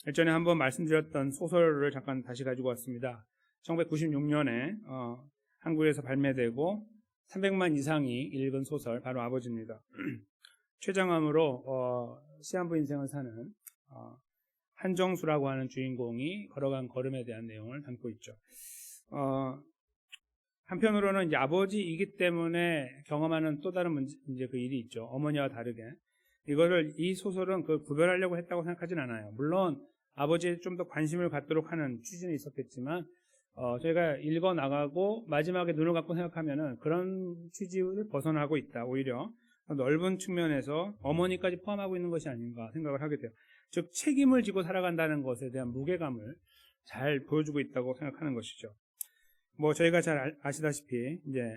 예전에 한번 말씀드렸던 소설을 잠깐 다시 가지고 왔습니다. 1996년에 한국에서 발매되고 300만 이상이 읽은 소설, 바로 아버지입니다. 최장암으로 시한부 인생을 사는 한정수라고 하는 주인공이 걸어간 걸음에 대한 내용을 담고 있죠. 한편으로는 이제 아버지이기 때문에 경험하는 또 다른 문제, 이제 그 일이 있죠. 어머니와 다르게. 이 소설은 그걸 구별하려고 했다고 생각하진 않아요. 물론 아버지에 좀 더 관심을 갖도록 하는 취지는 있었겠지만, 저희가 읽어 나가고 마지막에 눈을 감고 생각하면은 그런 취지를 벗어나고 있다. 오히려 넓은 측면에서 어머니까지 포함하고 있는 것이 아닌가 생각을 하게 돼요. 즉, 책임을 지고 살아간다는 것에 대한 무게감을 잘 보여주고 있다고 생각하는 것이죠. 저희가 잘 아시다시피, 이제,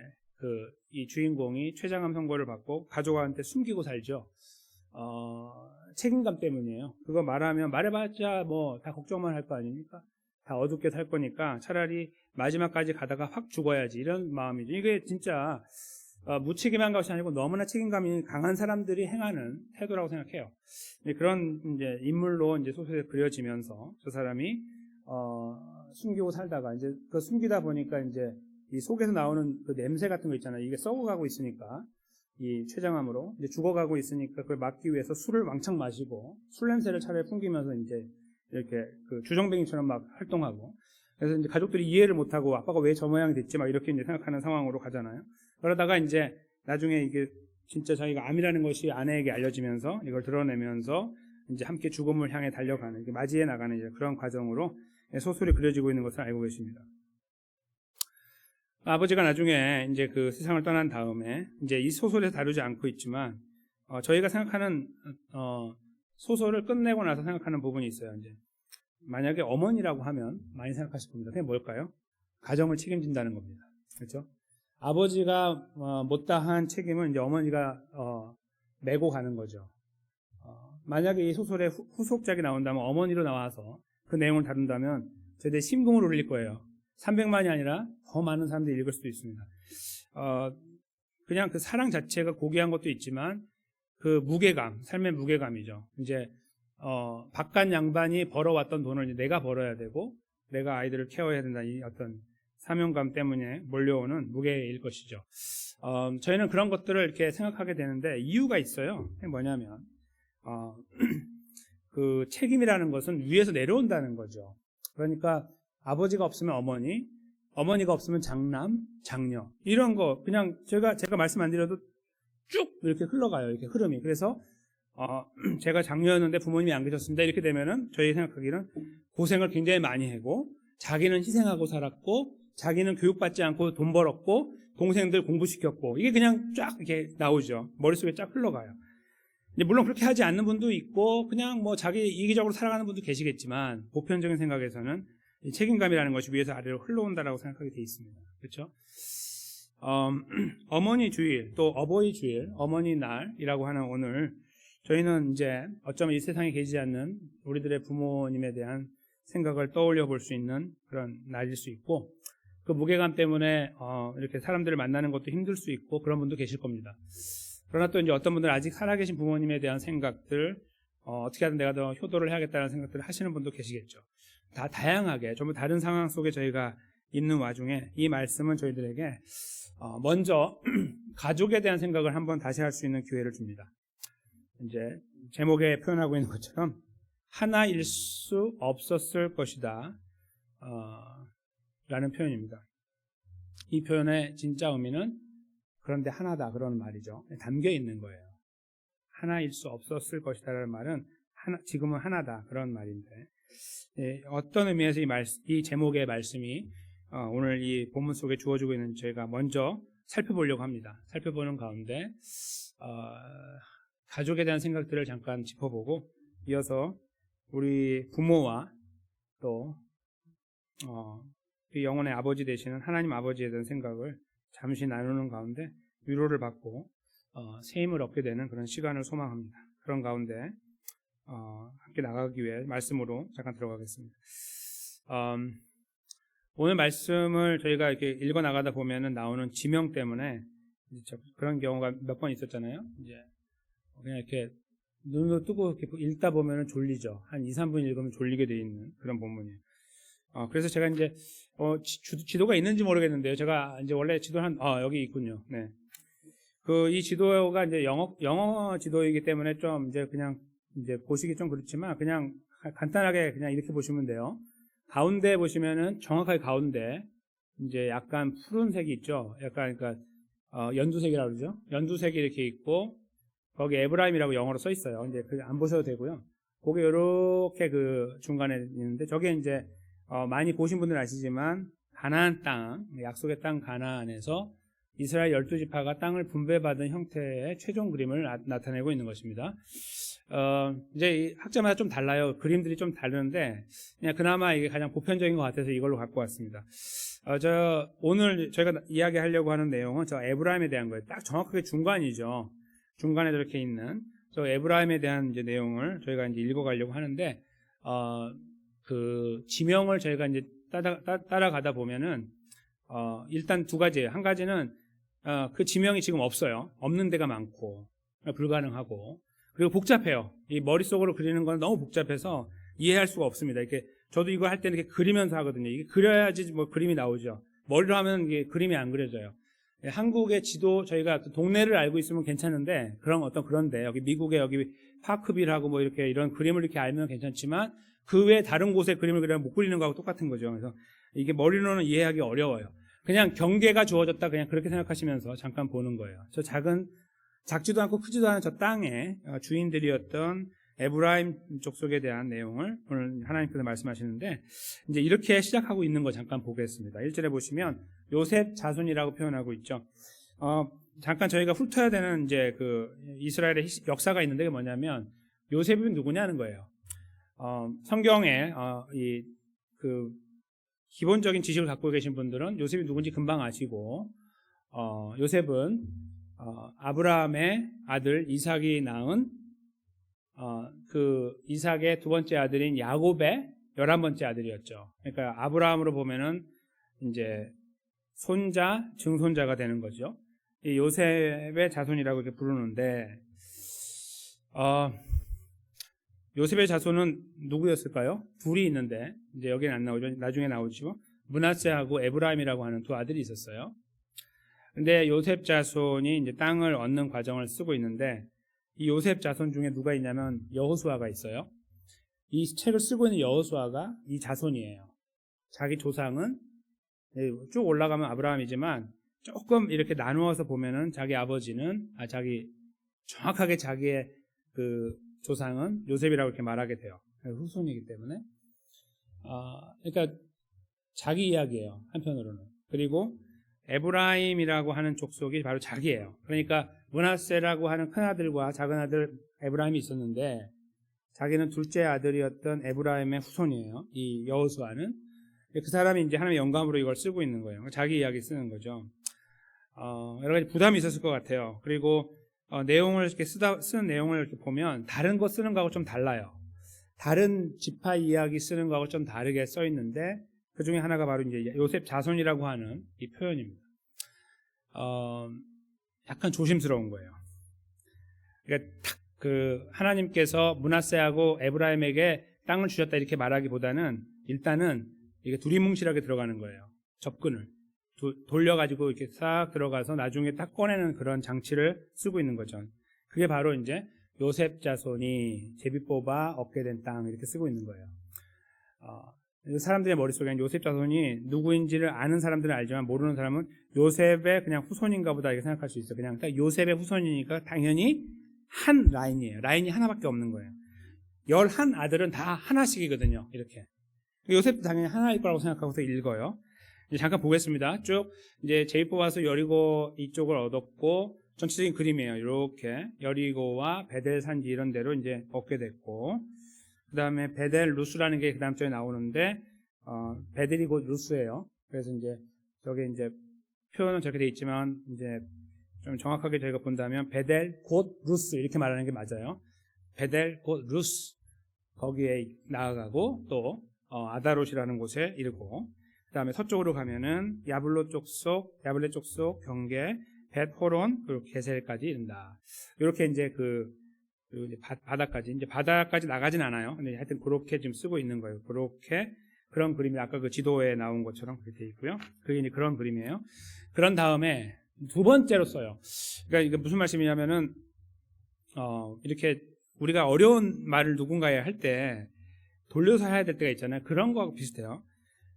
이 주인공이 최장암 선고를 받고 가족한테 숨기고 살죠. 책임감 때문이에요. 그거 말해봤자 다 걱정만 할 거 아닙니까? 다 어둡게 살 거니까 차라리 마지막까지 가다가 확 죽어야지, 이런 마음이죠. 이게 진짜, 무책임한 것이 아니고 너무나 책임감이 강한 사람들이 행하는 태도라고 생각해요. 그런 이제 인물로 이제 소설에 그려지면서 저 사람이 숨기고 살다가 이제 그 숨기다 보니까 이제 이 속에서 나오는 그 냄새 같은 거 있잖아요. 이게 썩어가고 있으니까 이 췌장암으로 이제 죽어가고 있으니까 그걸 막기 위해서 술을 왕창 마시고 술 냄새를 차라리 풍기면서 이제 이렇게 그 주정뱅이처럼 막 활동하고, 그래서 이제 가족들이 이해를 못하고 아빠가 왜 저 모양이 됐지 막 이렇게 이제 생각하는 상황으로 가잖아요. 그러다가 이제 나중에 이게 진짜 자기가 암이라는 것이 아내에게 알려지면서 이걸 드러내면서 이제 함께 죽음을 향해 달려가는, 맞이해 나가는 이제 그런 과정으로 소설이 그려지고 있는 것을 알고 계십니다. 아버지가 나중에 이제 그 세상을 떠난 다음에 이제 이 소설에 다루지 않고 있지만, 저희가 생각하는, 소설을 끝내고 나서 생각하는 부분이 있어요. 이제 만약에 어머니라고 하면 많이 생각하실 겁니다. 그게 뭘까요? 가정을 책임진다는 겁니다. 그렇죠? 아버지가 못다한 책임은 이제 어머니가 메고 가는 거죠. 만약에 이 소설의 후속작이 나온다면, 어머니로 나와서 그 내용을 다룬다면 저희들 심금을 울릴 거예요. 300만이 아니라 더 많은 사람들이 읽을 수도 있습니다. 그냥 그 사랑 자체가 고귀한 것도 있지만 그 무게감, 삶의 무게감이죠. 이제 바깥 양반이 벌어왔던 돈을 이제 내가 벌어야 되고 내가 아이들을 케어해야 된다, 이 어떤 사명감 때문에 몰려오는 무게일 것이죠. 저희는 그런 것들을 이렇게 생각하게 되는데 이유가 있어요. 그게 뭐냐면 그 책임이라는 것은 위에서 내려온다는 거죠. 그러니까 아버지가 없으면 어머니, 어머니가 없으면 장남, 장녀, 이런 거 그냥 제가 말씀 안 드려도 쭉 이렇게 흘러가요. 이렇게 흐름이. 그래서 제가 장녀였는데 부모님이 안 계셨습니다. 이렇게 되면은 저희 생각하기는 고생을 굉장히 많이 하고 자기는 희생하고 살았고 자기는 교육받지 않고 돈 벌었고 동생들 공부시켰고, 이게 그냥 쫙 이렇게 나오죠. 머릿속에 쫙 흘러가요. 물론 그렇게 하지 않는 분도 있고 그냥 자기 이기적으로 살아가는 분도 계시겠지만, 보편적인 생각에서는 이 책임감이라는 것이 위에서 아래로 흘러온다라고 생각하게 돼 있습니다. 그렇죠? 어머니 주일, 또 어버이 주일, 어머니 날이라고 하는 오늘, 저희는 이제 어쩌면 이 세상에 계시지 않는 우리들의 부모님에 대한 생각을 떠올려 볼 수 있는 그런 날일 수 있고, 그 무게감 때문에 이렇게 사람들을 만나는 것도 힘들 수 있고 그런 분도 계실 겁니다. 그러나 또 이제 어떤 분들은 아직 살아계신 부모님에 대한 생각들, 어떻게 하든 내가 더 효도를 해야겠다는 생각들을 하시는 분도 계시겠죠. 다 다양하게 전부 다른 상황 속에 저희가 있는 와중에 이 말씀은 저희들에게 먼저 가족에 대한 생각을 한번 다시 할 수 있는 기회를 줍니다. 이제 제목에 표현하고 있는 것처럼 하나일 수 없었을 것이다 라는 표현입니다. 이 표현의 진짜 의미는 그런데 하나다, 그런 말이죠. 담겨 있는 거예요. 하나일 수 없었을 것이다 라는 말은 지금은 하나다, 그런 말인데, 어떤 의미에서 이 제목의 말씀이 오늘 이 본문 속에 주어지고 있는지 저희가 먼저 살펴보려고 합니다. 살펴보는 가운데 가족에 대한 생각들을 잠깐 짚어보고, 이어서 우리 부모와 또 그 영혼의 아버지 되시는 하나님 아버지에 대한 생각을 잠시 나누는 가운데 위로를 받고 새 힘을 얻게 되는 그런 시간을 소망합니다. 그런 가운데 함께 나가기 위해 말씀으로 잠깐 들어가겠습니다. 오늘 말씀을 저희가 이렇게 읽어 나가다 보면은 나오는 지명 때문에 그런 경우가 몇 번 있었잖아요. 이제 그냥 이렇게 눈을 뜨고 이렇게 읽다 보면은 졸리죠. 한 2, 3분 읽으면 졸리게 돼 있는 그런 본문이에요. 그래서 제가 이제, 지도가 있는지 모르겠는데요. 제가 이제 원래 지도를 여기 있군요. 네. 이 지도가 이제 영어 지도이기 때문에 좀 이제 그냥 이제 보시기 좀 그렇지만 그냥 간단하게 그냥 이렇게 보시면 돼요. 가운데 보시면은 정확하게 가운데 이제 약간 푸른색이 있죠. 약간 그러니까 연두색이라고 그러죠. 연두색이 이렇게 있고 거기 에브라임이라고 영어로 써 있어요. 이제 안 보셔도 되고요. 거기 이렇게 그 중간에 있는데 저게 이제 많이 보신 분들은 아시지만 가나안 땅, 약속의 땅 가나안에서 이스라엘 12지파가 땅을 분배받은 형태의 최종 그림을 나타내고 있는 것입니다. 이제 학자마다 좀 달라요. 그림들이 좀 다르는데 그냥 그나마 이게 가장 보편적인 것 같아서 이걸로 갖고 왔습니다. 오늘 저희가 이야기하려고 하는 내용은 저 에브라임에 대한 거예요. 딱 정확하게 중간이죠. 중간에 이렇게 있는 저 에브라임에 대한 이제 내용을 저희가 이제 읽어가려고 하는데 그 지명을 저희가 이제 따라가다 보면은 일단 두 가지예요. 한 가지는 그 지명이 지금 없어요. 없는 데가 많고 불가능하고 그리고 복잡해요. 이 머릿속으로 그리는 건 너무 복잡해서 이해할 수가 없습니다. 이렇게 저도 이거 할 때는 이렇게 그리면서 하거든요. 이게 그려야지 뭐 그림이 나오죠. 머리로 하면 이게 그림이 안 그려져요. 한국의 지도 저희가 동네를 알고 있으면 괜찮은데 그런데 여기 미국의 여기 파크빌하고 뭐 이렇게 이런 그림을 이렇게 알면 괜찮지만 그 외에 다른 곳에 그림을 그리면 못 그리는 거하고 똑같은 거죠. 그래서 이게 머리로는 이해하기 어려워요. 그냥 경계가 주어졌다 그냥 그렇게 생각하시면서 잠깐 보는 거예요. 저 작지도 않고 크지도 않은 저 땅의 주인들이었던 에브라임 족속에 대한 내용을 오늘 하나님께서 말씀하시는데 이제 이렇게 시작하고 있는 거 잠깐 보겠습니다. 1절에 보시면 요셉 자손이라고 표현하고 있죠. 잠깐 저희가 훑어야 되는 이제 그 이스라엘의 역사가 있는데 그게 뭐냐면 요셉이 누구냐는 거예요. 성경에 그 기본적인 지식을 갖고 계신 분들은 요셉이 누군지 금방 아시고 요셉은 아브라함의 아들 이삭이 낳은 그 이삭의 두 번째 아들인 야곱의 11번째 아들이었죠. 그러니까 아브라함으로 보면은 이제 손자, 증손자가 되는 거죠. 이 요셉의 자손이라고 이렇게 부르는데 요셉의 자손은 누구였을까요? 둘이 있는데 이제 여기는 안 나오죠. 나중에 나오죠. 므낫세하고 에브라임이라고 하는 두 아들이 있었어요. 근데 요셉 자손이 이제 땅을 얻는 과정을 쓰고 있는데 이 요셉 자손 중에 누가 있냐면 여호수아가 있어요. 이 책을 쓰고 있는 여호수아가 이 자손이에요. 자기 조상은 쭉 올라가면 아브라함이지만 조금 이렇게 나누어서 보면은 자기 아버지는 정확하게 자기의 그 조상은 요셉이라고 이렇게 말하게 돼요. 후손이기 때문에 그러니까 자기 이야기예요. 한편으로는. 그리고 에브라임이라고 하는 족속이 바로 자기예요. 그러니까 므낫세라고 하는 큰아들과 작은아들 에브라임이 있었는데 자기는 둘째 아들이었던 에브라임의 후손이에요. 이 여호수아는. 그 사람이 이제 하나님의 영감으로 이걸 쓰고 있는 거예요. 자기 이야기 쓰는 거죠. 여러 가지 부담이 있었을 것 같아요. 그리고 내용을 이렇게 쓰는 내용을 이렇게 보면 다른 거 쓰는 거하고 좀 달라요. 다른 지파 이야기 쓰는 거하고 좀 다르게 써 있는데 그 중에 하나가 바로 이제 요셉 자손이라고 하는 이 표현입니다. 약간 조심스러운 거예요. 그러니까 하나님께서 므낫세하고 에브라임에게 땅을 주셨다 이렇게 말하기보다는 일단은 이게 두리뭉실하게 들어가는 거예요. 접근을 돌려가지고 이렇게 싹 들어가서 나중에 딱 꺼내는 그런 장치를 쓰고 있는 거죠. 그게 바로 이제 요셉 자손이 제비 뽑아 얻게 된 땅 이렇게 쓰고 있는 거예요. 사람들의 머릿속에 요셉 자손이 누구인지를 아는 사람들은 알지만 모르는 사람은 요셉의 그냥 후손인가 보다 이렇게 생각할 수 있어요. 그냥 딱 요셉의 후손이니까 당연히 한 라인이에요. 라인이 하나밖에 없는 거예요. 11 아들은 다 하나씩이거든요. 이렇게. 요셉도 당연히 하나일 거라고 생각하고서 읽어요. 이제 잠깐 보겠습니다. 쭉 이제 제비 뽑아서 여리고 이쪽을 얻었고 전체적인 그림이에요. 이렇게 여리고와 베델 산지 이런 데로 이제 얻게 됐고 그 다음에 베델 루스라는 게 그 다음 주에 나오는데 베델이 곧 루스예요. 그래서 이제 저게 이제 표현은 저렇게 돼 있지만 이제 좀 정확하게 저희가 본다면 베델 곧 루스 이렇게 말하는 게 맞아요. 베델 곧 루스 거기에 나아가고 또 아다롯이라는 곳에 이르고 그 다음에 서쪽으로 가면은 야블레 쪽속 경계 벳호론 그리고 게셀까지 이른다. 이렇게 이제 그 그리고 이제 이제 바다까지 나가진 않아요. 근데 하여튼 그렇게 지금 쓰고 있는 거예요. 그렇게 그런 그림이 아까 그 지도에 나온 것처럼 그렇게 돼 있고요. 그게 이제 그런 그림이에요. 그런 다음에 두 번째로 써요. 그러니까 이게 무슨 말씀이냐면은 이렇게 우리가 어려운 말을 누군가에 할 때 돌려서 해야 될 때가 있잖아요. 그런 거하고 비슷해요.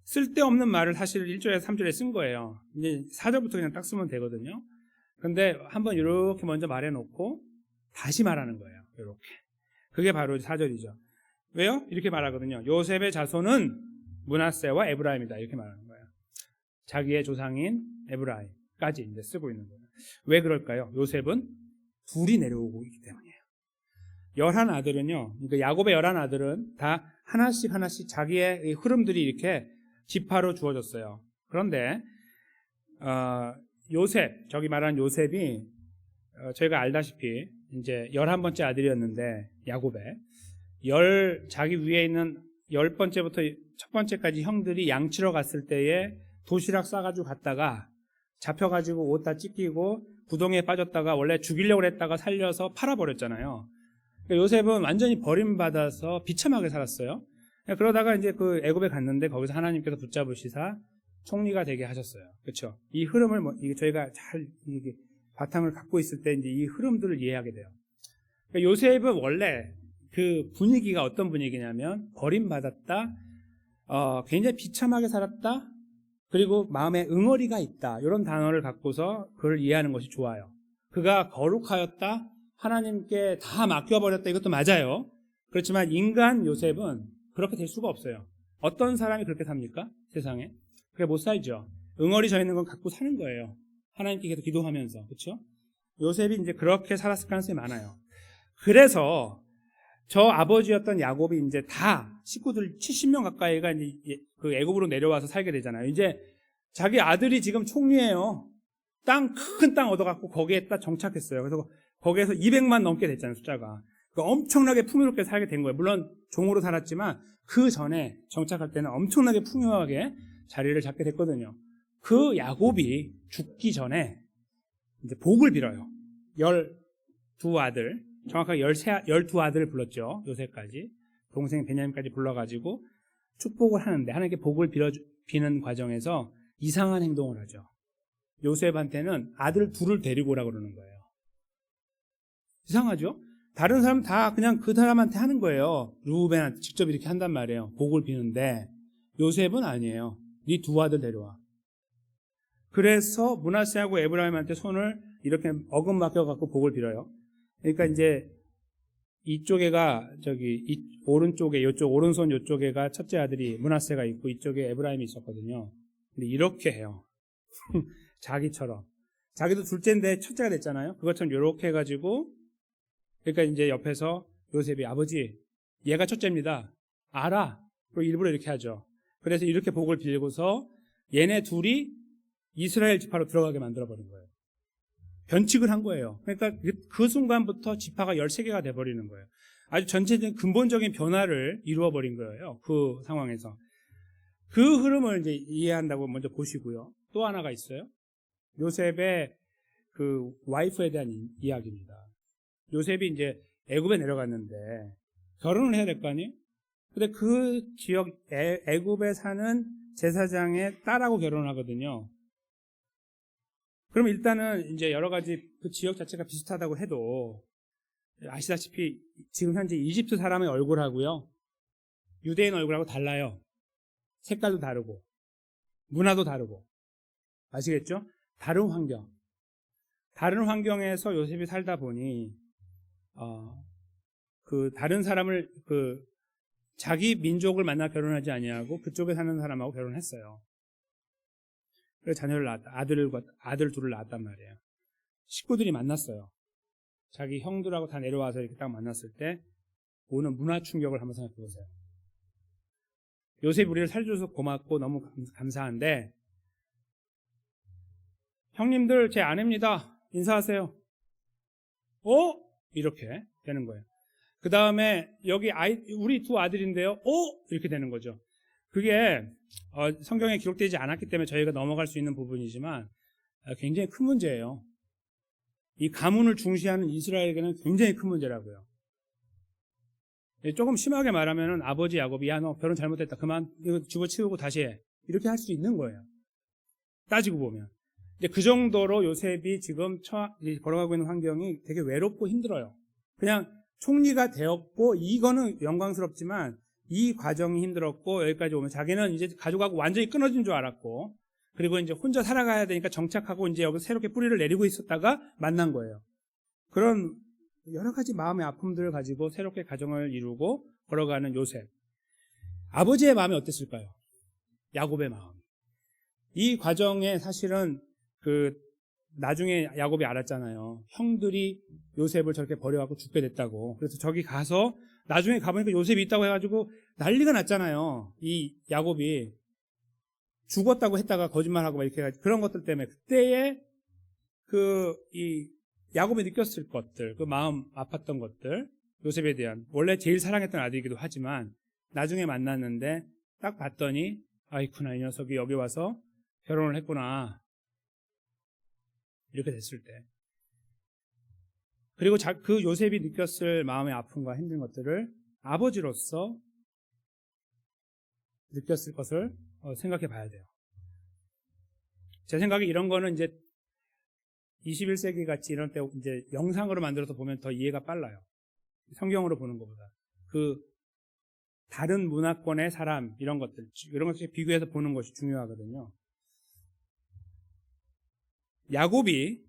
쓸데없는 말을 사실 1절에서 3절에 쓴 거예요. 이제 4절부터 그냥 딱 쓰면 되거든요. 근데 한번 이렇게 먼저 말해놓고 다시 말하는 거예요. 이렇게. 그게 바로 4절이죠. 왜요? 이렇게 말하거든요. 요셉의 자손은 므낫세와 에브라임이다. 이렇게 말하는 거예요. 자기의 조상인 에브라임까지 이제 쓰고 있는 거예요. 왜 그럴까요? 요셉은 둘이 내려오고 있기 때문이에요. 11아들은요, 그러니까 야곱의 11아들은 다 하나씩 자기의 흐름들이 이렇게 지파로 주어졌어요. 그런데, 요셉, 저기 말하는 요셉이, 저희가 알다시피, 이제 11번째 아들이었는데, 야곱의, 자기 위에 있는 10번째부터 첫 번째까지 형들이 양치러 갔을 때에 도시락 싸가지고 갔다가, 잡혀가지고 옷 다 찢기고, 구덩이에 빠졌다가 원래 죽이려고 했다가 살려서 팔아버렸잖아요. 그러니까 요셉은 완전히 버림받아서 비참하게 살았어요. 그러다가 이제 그 애굽에 갔는데 거기서 하나님께서 붙잡으시사 총리가 되게 하셨어요. 그렇죠? 이 흐름을 저희가 잘 이게 바탕을 갖고 있을 때 이제 이 흐름들을 이해하게 돼요. 그러니까 요셉은 원래 그 분위기가 어떤 분위기냐면 버림받았다, 굉장히 비참하게 살았다, 그리고 마음에 응어리가 있다, 이런 단어를 갖고서 그걸 이해하는 것이 좋아요. 그가 거룩하였다, 하나님께 다 맡겨버렸다, 이것도 맞아요. 그렇지만 인간 요셉은 그렇게 될 수가 없어요. 어떤 사람이 그렇게 삽니까? 세상에. 그게 못 살죠. 응어리 져 있는 건 갖고 사는 거예요. 하나님께 계속 기도하면서. 그렇죠? 요셉이 이제 그렇게 살았을 가능성이 많아요. 그래서 저 아버지였던 야곱이 이제 다 식구들 70명 가까이가 이제 그 애굽으로 내려와서 살게 되잖아요. 이제 자기 아들이 지금 총리예요. 큰 땅 얻어갖고 거기에 딱 정착했어요. 그래서 거기에서 200만 넘게 됐잖아요, 숫자가. 그러니까 엄청나게 풍요롭게 살게 된 거예요. 물론 종으로 살았지만 그 전에 정착할 때는 엄청나게 풍요하게 자리를 잡게 됐거든요. 그 야곱이 죽기 전에 이제 복을 빌어요. 12아들, 정확하게 12아들을 불렀죠. 요셉까지. 동생 베냐민까지 불러가지고 축복을 하는데 하나님께 복을 비는 과정에서 이상한 행동을 하죠. 요셉한테는 아들 둘을 데리고 오라고 그러는 거예요. 이상하죠? 다른 사람 다 그냥 그 사람한테 하는 거예요. 루벤한테 직접 이렇게 한단 말이에요. 복을 비는데 요셉은 아니에요. 네 두 아들 데려와. 그래서 므낫세하고 에브라임한테 손을 이렇게 어긋맞겨 갖고 복을 빌어요. 그러니까 이제 이쪽에가 오른쪽에 이쪽 오른손 이쪽에가 첫째 아들이 므낫세가 있고 이쪽에 에브라임이 있었거든요. 근데 이렇게 해요. 자기처럼. 자기도 둘째인데 첫째가 됐잖아요. 그것처럼 이렇게 해가지고 그러니까 이제 옆에서 요셉이 아버지 얘가 첫째입니다. 알아. 그리고 일부러 이렇게 하죠. 그래서 이렇게 복을 빌고서 얘네 둘이 이스라엘 지파로 들어가게 만들어버린 거예요. 변칙을 한 거예요. 그러니까 그 순간부터 지파가 13개가 돼버리는 거예요. 아주 전체적인 근본적인 변화를 이루어버린 거예요. 그 상황에서. 그 흐름을 이제 이해한다고 먼저 보시고요. 또 하나가 있어요. 요셉의 그 와이프에 대한 이야기입니다. 요셉이 이제 애굽에 내려갔는데 결혼을 해야 될 거 아니에요? 근데 그 지역 애굽에 사는 제사장의 딸하고 결혼을 하거든요. 그럼 일단은 이제 여러 가지 그 지역 자체가 비슷하다고 해도 아시다시피 지금 현재 이집트 사람의 얼굴하고요, 유대인 얼굴하고 달라요. 색깔도 다르고 문화도 다르고. 아시겠죠? 다른 환경에서 요셉이 살다 보니 그 다른 사람을 자기 민족을 만나 결혼하지 아니하고 그쪽에 사는 사람하고 결혼했어요. 그래서 자녀를 낳았다. 아들 둘을 낳았단 말이에요. 식구들이 만났어요. 자기 형들하고 다 내려와서 이렇게 딱 만났을 때 오는 문화 충격을 한번 생각해 보세요. 요셉이 우리를 살려줘서 고맙고 너무 감사한데, 형님들 제 아내입니다. 인사하세요. 이렇게 되는 거예요. 그 다음에 여기 우리 두 아들인데요. 이렇게 되는 거죠. 그게 성경에 기록되지 않았기 때문에 저희가 넘어갈 수 있는 부분이지만 굉장히 큰 문제예요. 이 가문을 중시하는 이스라엘에게는 굉장히 큰 문제라고요. 조금 심하게 말하면은 아버지 야곱이 야, 너 결혼 잘못했다. 그만 이거 집어치우고 다시 해. 이렇게 할 수 있는 거예요. 따지고 보면. 이제 그 정도로 요셉이 지금 걸어가고 있는 환경이 되게 외롭고 힘들어요. 그냥 총리가 되었고 이거는 영광스럽지만 이 과정이 힘들었고 여기까지 오면 자기는 이제 가족하고 완전히 끊어진 줄 알았고 그리고 이제 혼자 살아가야 되니까 정착하고 이제 여기서 새롭게 뿌리를 내리고 있었다가 만난 거예요. 그런 여러 가지 마음의 아픔들을 가지고 새롭게 가정을 이루고 걸어가는 요셉. 아버지의 마음이 어땠을까요? 야곱의 마음. 이 과정에 사실은 나중에 야곱이 알았잖아요. 형들이 요셉을 저렇게 버려갖고 죽게 됐다고. 그래서 저기 가서 나중에 가보니까 요셉이 있다고 해가지고 난리가 났잖아요. 이 야곱이 죽었다고 했다가 거짓말하고 막 이렇게 해가지고 그런 것들 때문에 그때의 이 야곱이 느꼈을 것들, 그 마음 아팠던 것들, 요셉에 대한 원래 제일 사랑했던 아들이기도 하지만 나중에 만났는데 딱 봤더니 아이쿠나 이 녀석이 여기 와서 결혼을 했구나. 이렇게 됐을 때. 그리고 그 요셉이 느꼈을 마음의 아픔과 힘든 것들을 아버지로서 느꼈을 것을 생각해 봐야 돼요. 제 생각에 이런 거는 이제 21세기 같이 이런 때 이제 영상으로 만들어서 보면 더 이해가 빨라요. 성경으로 보는 것보다. 다른 문화권의 사람, 이런 것들 비교해서 보는 것이 중요하거든요. 야곱이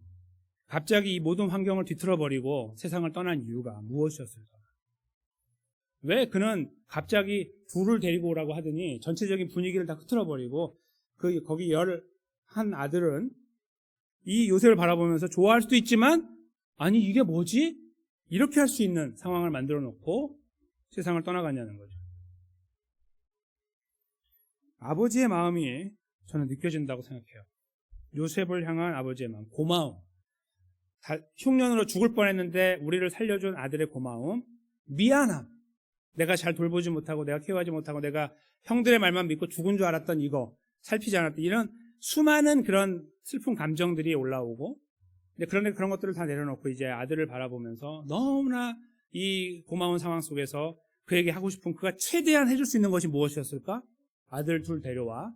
갑자기 이 모든 환경을 뒤틀어버리고 세상을 떠난 이유가 무엇이었을까? 왜 그는 갑자기 둘을 데리고 오라고 하더니 전체적인 분위기를 다 흐트러버리고 거기 11 아들은 이 요셉을 바라보면서 좋아할 수도 있지만 아니 이게 뭐지? 이렇게 할 수 있는 상황을 만들어 놓고 세상을 떠나갔냐는 거죠. 아버지의 마음이 저는 느껴진다고 생각해요. 요셉을 향한 아버지의 마음, 고마움. 흉년으로 죽을 뻔했는데 우리를 살려준 아들의 고마움, 미안함. 내가 잘 돌보지 못하고 내가 케어하지 못하고 내가 형들의 말만 믿고 죽은 줄 알았던 이거 살피지 않았던 이런 수많은 그런 슬픈 감정들이 올라오고 그런데 그런 것들을 다 내려놓고 이제 아들을 바라보면서 너무나 이 고마운 상황 속에서 그에게 하고 싶은 그가 최대한 해줄 수 있는 것이 무엇이었을까? 아들 둘 데려와.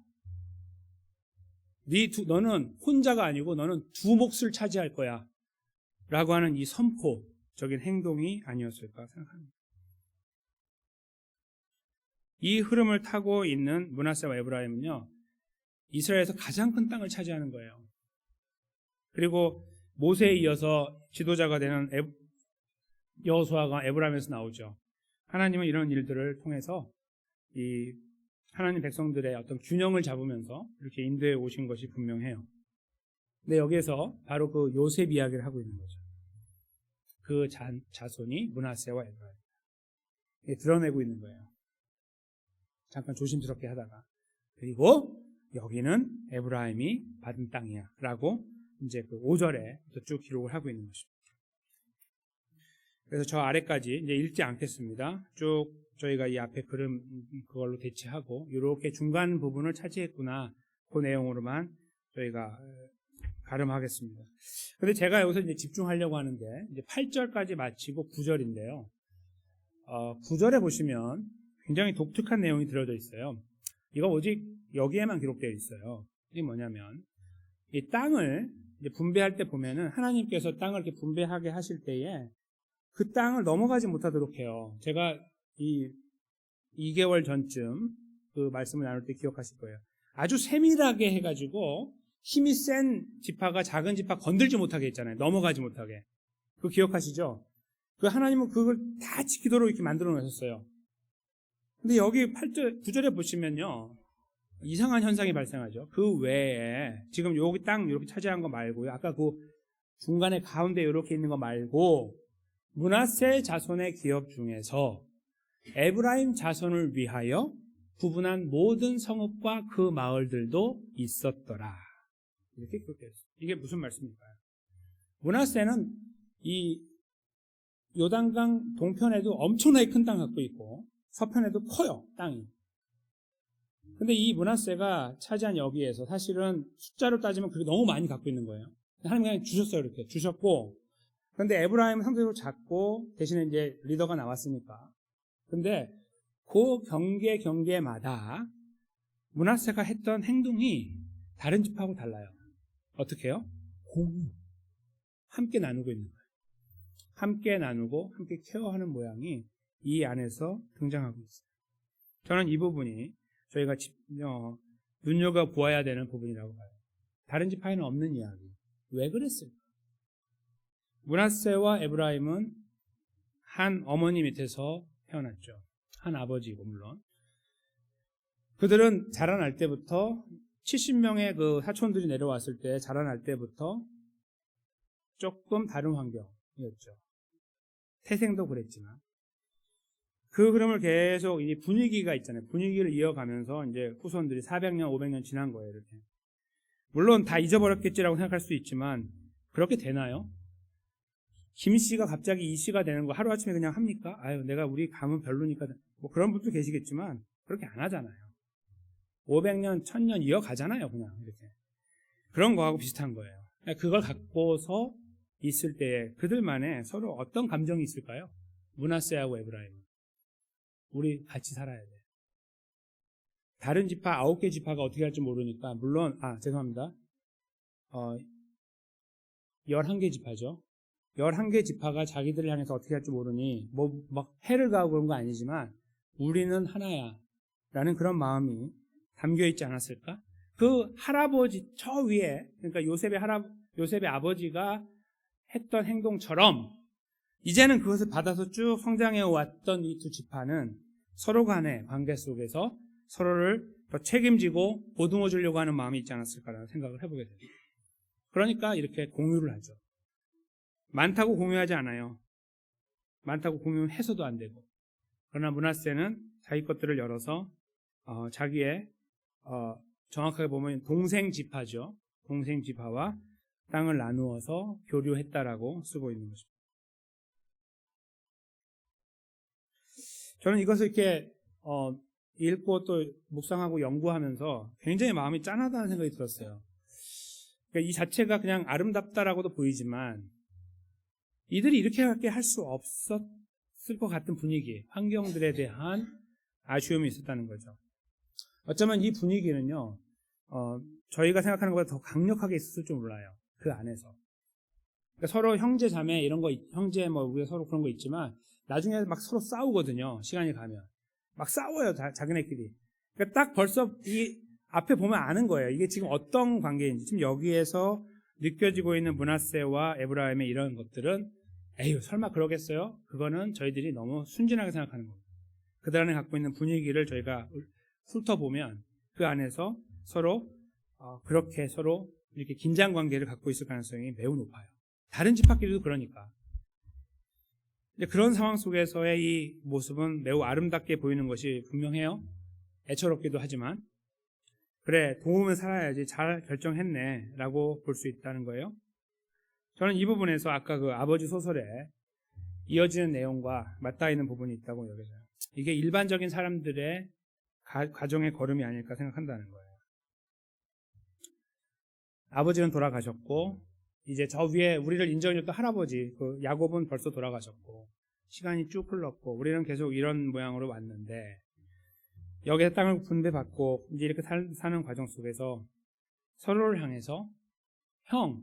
너는 혼자가 아니고 너는 두 몫을 차지할 거야. 라고 하는 이 선포적인 행동이 아니었을까 생각합니다. 이 흐름을 타고 있는 므낫세와 에브라임은요, 이스라엘에서 가장 큰 땅을 차지하는 거예요. 그리고 모세에 이어서 지도자가 되는 여호수아가 에브라임에서 나오죠. 하나님은 이런 일들을 통해서 이 하나님 백성들의 어떤 균형을 잡으면서 이렇게 인도해 오신 것이 분명해요. 근데 여기에서 바로 그 요셉 이야기를 하고 있는 거죠. 그 자손이 므낫세와 에브라임. 드러내고 있는 거예요. 잠깐 조심스럽게 하다가. 그리고 여기는 에브라임이 받은 땅이야. 라고 이제 그 5절에 쭉 기록을 하고 있는 것입니다. 그래서 저 아래까지 이제 읽지 않겠습니다. 쭉 저희가 이 앞에 그림 그걸로 대치하고 이렇게 중간 부분을 차지했구나. 그 내용으로만 저희가 가름하겠습니다. 근데 제가 여기서 이제 집중하려고 하는데 이제 8절까지 마치고 9절인데요. 9절에 보시면 굉장히 독특한 내용이 들어져 있어요. 이거 오직 여기에만 기록되어 있어요. 이게 뭐냐면 이 땅을 이제 분배할 때 보면은 하나님께서 땅을 이렇게 분배하게 하실 때에 그 땅을 넘어가지 못하도록 해요. 제가 2개월 전쯤 그 말씀을 나눌 때 기억하실 거예요. 아주 세밀하게 해가지고 힘이 센 지파가 작은 지파 건들지 못하게 했잖아요. 넘어가지 못하게. 그거 기억하시죠? 하나님은 그걸 다 지키도록 이렇게 만들어 놓으셨어요. 근데 여기 8절, 9절에 보시면요. 이상한 현상이 발생하죠. 그 외에 지금 여기 땅 이렇게 차지한 거 말고요. 아까 그 중간에 가운데 이렇게 있는 거 말고 므낫세 자손의 기업 중에서 에브라임 자손을 위하여 구분한 모든 성읍과 그 마을들도 있었더라. 이렇게 기록되었어요. 이게 무슨 말씀일까요? 므낫세는 이 요단강 동편에도 엄청나게 큰 땅 갖고 있고 서편에도 커요, 땅이. 근데 이 므낫세가 차지한 여기에서 사실은 숫자로 따지면 그게 너무 많이 갖고 있는 거예요. 하나님 그냥 주셨어요, 이렇게. 주셨고. 그런데 에브라임은 상대적으로 작고 대신에 이제 리더가 나왔으니까. 근데 그 경계마다 므낫세가 했던 행동이 다른 집하고 달라요. 어떻게 해요? 공유. 함께 나누고 있는 거예요. 함께 나누고 함께 케어하는 모양이 이 안에서 등장하고 있어요. 저는 이 부분이 저희가 눈여겨보아야 되는 부분이라고 봐요. 다른 지파에는 없는 이야기. 왜 그랬을까? 므낫세와 에브라임은 한 어머니 밑에서 태어났죠. 한 아버지고 물론. 그들은 자라날 때부터 70명의 그 사촌들이 내려왔을 때 자라날 때부터 조금 다른 환경이었죠. 태생도 그랬지만 그 흐름을 계속 이 분위기가 있잖아요. 분위기를 이어가면서 이제 후손들이 400년, 500년 지난 거예요. 이렇게. 물론 다 잊어버렸겠지라고 생각할 수 있지만 그렇게 되나요? 김 씨가 갑자기 이 씨가 되는 거 하루아침에 그냥 합니까? 아유, 내가 우리 감은 별로니까. 뭐 그런 분도 계시겠지만 그렇게 안 하잖아요. 500년, 1000년 이어가잖아요. 그냥 이렇게. 그런 거하고 비슷한 거예요. 그걸 갖고서 있을 때 그들만의 서로 어떤 감정이 있을까요? 므낫세하고 에브라임. 우리 같이 살아야 돼. 다른 지파 9개 지파가 어떻게 할지 모르니까 물론 죄송합니다. 11개 지파죠. 11개 지파가 자기들을 향해서 어떻게 할지 모르니 뭐 막 해를 가하고 그런 거 아니지만 우리는 하나야 라는 그런 마음이 담겨 있지 않았을까? 그 할아버지 저 위에 그러니까 요셉의 아버지가 했던 행동처럼 이제는 그것을 받아서 쭉 성장해 왔던 이 두 지파는 서로 간의 관계 속에서 서로를 더 책임지고 보듬어 주려고 하는 마음이 있지 않았을까라는 생각을 해보게 됩니다. 그러니까 이렇게 공유를 하죠. 많다고 공유하지 않아요. 많다고 공유해서도 안 되고. 그러나 므낫세는 자기 것들을 열어서 자기의 정확하게 보면 동생 지파죠. 동생 지파와 땅을 나누어서 교류했다라고 쓰고 있는 것입니다. 저는 이것을 이렇게 읽고 또 묵상하고 연구하면서 굉장히 마음이 짠하다는 생각이 들었어요. 그러니까 이 자체가 그냥 아름답다라고도 보이지만 이들이 이렇게 할 수 없었을 것 같은 분위기, 환경들에 대한 아쉬움이 있었다는 거죠. 어쩌면 이 분위기는요, 저희가 생각하는 것보다 더 강력하게 있었을 줄 몰라요. 그 안에서. 그러니까 서로 형제, 자매, 이런 거, 형제, 우리가 서로 그런 거 있지만, 나중에 막 서로 싸우거든요. 시간이 가면. 막 싸워요, 자기네끼리. 그러니까 딱 벌써 이 앞에 보면 아는 거예요. 이게 지금 어떤 관계인지. 지금 여기에서 느껴지고 있는 므낫세와 에브라임의 이런 것들은, 에휴, 설마 그러겠어요? 그거는 저희들이 너무 순진하게 생각하는 겁니다. 그들 안에 갖고 있는 분위기를 저희가 훑어보면 그 안에서 서로 그렇게 서로 이렇게 긴장 관계를 갖고 있을 가능성이 매우 높아요. 다른 집합끼리도 그러니까. 그런 상황 속에서의 이 모습은 매우 아름답게 보이는 것이 분명해요. 애처롭기도 하지만 그래, 도움을 살아야지 잘 결정했네 라고 볼 수 있다는 거예요. 저는 이 부분에서 아까 그 아버지 소설에 이어지는 내용과 맞닿아 있는 부분이 있다고 여겨져요. 이게 일반적인 사람들의 가정의 걸음이 아닐까 생각한다는 거예요. 아버지는 돌아가셨고 이제 저 위에 우리를 인정해줬던 할아버지 그 야곱은 벌써 돌아가셨고 시간이 쭉 흘렀고 우리는 계속 이런 모양으로 왔는데 여기서 땅을 분배받고 이제 이렇게 사는 과정 속에서 서로를 향해서 형,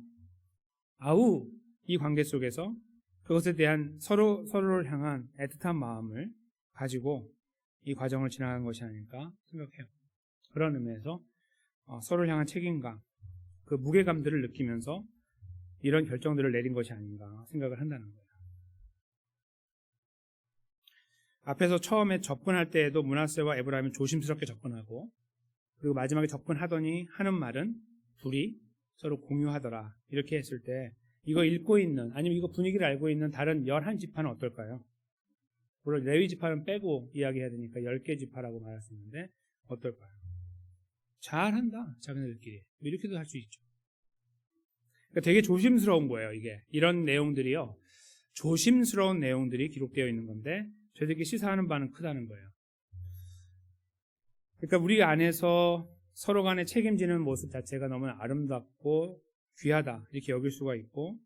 아우 이 관계 속에서 그것에 대한 서로를 향한 애틋한 마음을 가지고 이 과정을 지나간 것이 아닐까 생각해요. 그런 의미에서 서로를 향한 책임감, 그 무게감들을 느끼면서 이런 결정들을 내린 것이 아닌가 생각을 한다는 거예요. 앞에서 처음에 접근할 때에도 므낫세와 에브라임은 조심스럽게 접근하고 그리고 마지막에 접근하더니 하는 말은 둘이 서로 공유하더라 이렇게 했을 때 이거 읽고 있는 아니면 이거 분위기를 알고 있는 다른 11지파는 어떨까요? 물론 레위 지파는 빼고 이야기해야 되니까 10개 지파라고 말할 수 있는데 어떨까요? 잘한다 자기네들끼리 이렇게도 할 수 있죠. 그러니까 되게 조심스러운 거예요. 이게 이런 내용들이요 조심스러운 내용들이 기록되어 있는 건데 저희들끼리 시사하는 바는 크다는 거예요. 그러니까 우리 안에서 서로 간에 책임지는 모습 자체가 너무 아름답고 귀하다 이렇게 여길 수가 있고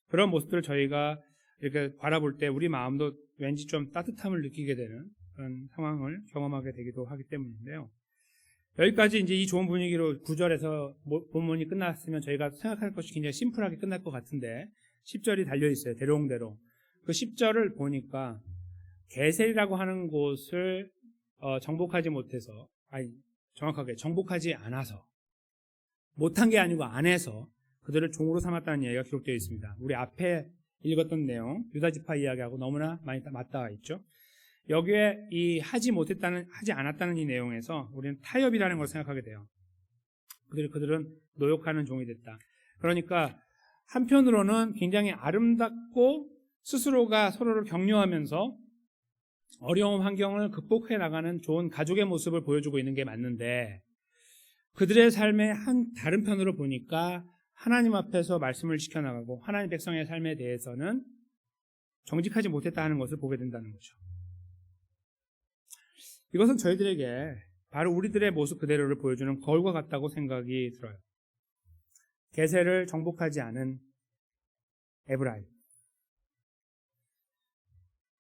그런 모습들을 저희가 이렇게 바라볼 때 우리 마음도 왠지 좀 따뜻함을 느끼게 되는 그런 상황을 경험하게 되기도 하기 때문인데요. 여기까지 이제 이 좋은 분위기로 9절에서 본문이 끝났으면 저희가 생각할 것이 굉장히 심플하게 끝날 것 같은데 10절이 달려있어요. 대롱대로. 그 10절을 보니까 게셀이라고 하는 곳을 정복하지 못해서, 아니 정확하게 정복하지 않아서, 못한 게 아니고 안 해서 그들을 종으로 삼았다는 이야기가 기록되어 있습니다. 우리 앞에 읽었던 내용, 유다지파 이야기하고 너무나 많이 맞닿아 있죠. 여기에 이 하지 않았다는 이 내용에서 우리는 타협이라는 걸 생각하게 돼요. 그들은 노역하는 종이 됐다. 그러니까 한편으로는 굉장히 아름답고 스스로가 서로를 격려하면서 어려운 환경을 극복해 나가는 좋은 가족의 모습을 보여주고 있는 게 맞는데, 그들의 삶의 다른 편으로 보니까 하나님 앞에서 말씀을 지켜나가고 하나님 백성의 삶에 대해서는 정직하지 못했다는 것을 보게 된다는 거죠. 이것은 저희들에게 바로 우리들의 모습 그대로를 보여주는 거울과 같다고 생각이 들어요. 게셀을 정복하지 않은 에브라임,